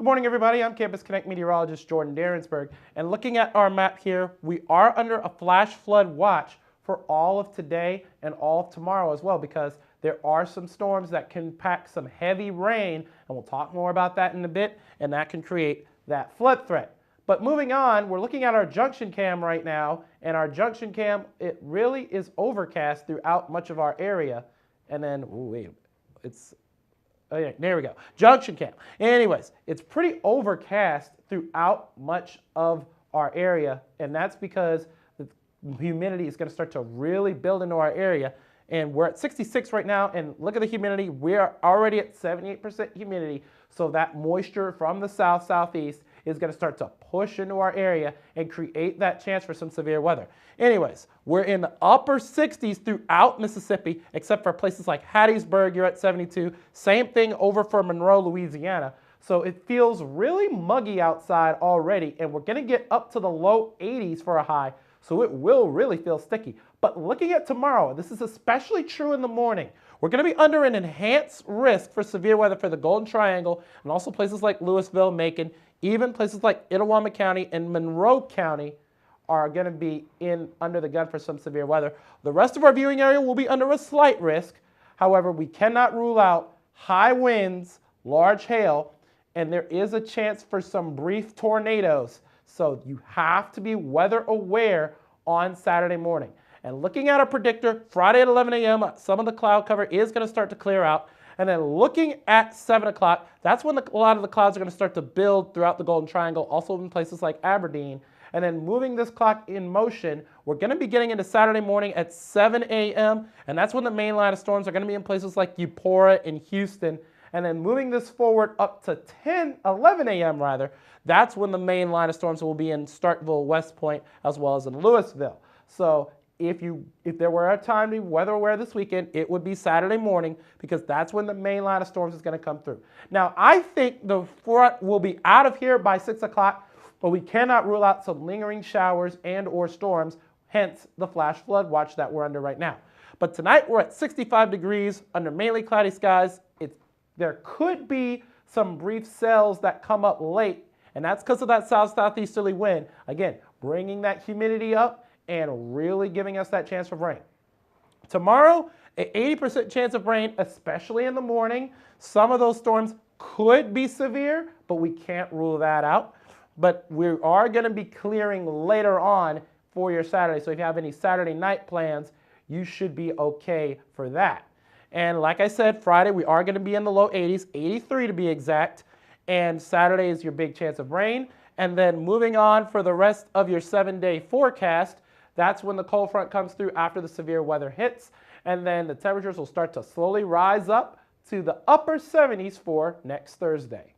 Good morning, everybody. I'm Campus Connect meteorologist Jordan Derensberg, and looking at our map here, we are under a flash flood watch for all of today and all of tomorrow as well, because there are some storms that can pack some heavy rain, and we'll talk more about that in a bit, and that can create that flood threat. But moving on, we're looking at our junction cam right now, and our junction cam, it really is overcast throughout much of our area. And then, oh yeah, there we go. Junction cam. Anyways, it's pretty overcast throughout much of our area, and that's because the humidity is going to start to really build into our area. And we're at 66 right now, and look at the humidity. We're already at 78% humidity, so that moisture from the south, southeast is going to start to push into our area and create that chance for some severe weather. Anyways, we're in the upper 60s throughout Mississippi, except for places like Hattiesburg, you're at 72. Same thing over for Monroe, Louisiana. So it feels really muggy outside already, and we're going to get up to the low 80s for a high, so it will really feel sticky. But looking at tomorrow, this is especially true in the morning. We're going to be under an enhanced risk for severe weather for the Golden Triangle and also places like Louisville, Macon, even places like Itawamba County and Monroe County are going to be under the gun for some severe weather. The rest of our viewing area will be under a slight risk. However, we cannot rule out high winds, large hail, and there is a chance for some brief tornadoes. So you have to be weather aware on Saturday morning. And looking at our predictor, Friday at 11 a.m., some of the cloud cover is going to start to clear out. And then looking at 7 o'clock, that's when a lot of the clouds are going to start to build throughout the Golden Triangle, also in places like Aberdeen. And then moving this clock in motion, we're going to be getting into Saturday morning at 7 a.m., and that's when the main line of storms are going to be in places like Eupora and Houston. And then moving this forward up to 11 a.m. rather, that's when the main line of storms will be in Starkville, West Point, as well as in Louisville. So if there were a time to be weather aware this weekend, it would be Saturday morning, because that's when the main line of storms is going to come through. Now, I think the front will be out of here by 6 o'clock, but we cannot rule out some lingering showers and or storms, hence the flash flood watch that we're under right now. But tonight we're at 65 degrees under mainly cloudy skies. There could be some brief cells that come up late, and that's because of that south-southeasterly wind. Again, bringing that humidity up and really giving us that chance for rain. Tomorrow, an 80% chance of rain, especially in the morning. Some of those storms could be severe, but we can't rule that out. But we are going to be clearing later on for your Saturday. So if you have any Saturday night plans, you should be okay for that. And like I said, Friday we are going to be in the low 80s, 83 to be exact. And Saturday is your big chance of rain. And then moving on for the rest of your 7-day forecast, that's when the cold front comes through after the severe weather hits. And then the temperatures will start to slowly rise up to the upper 70s for next Thursday.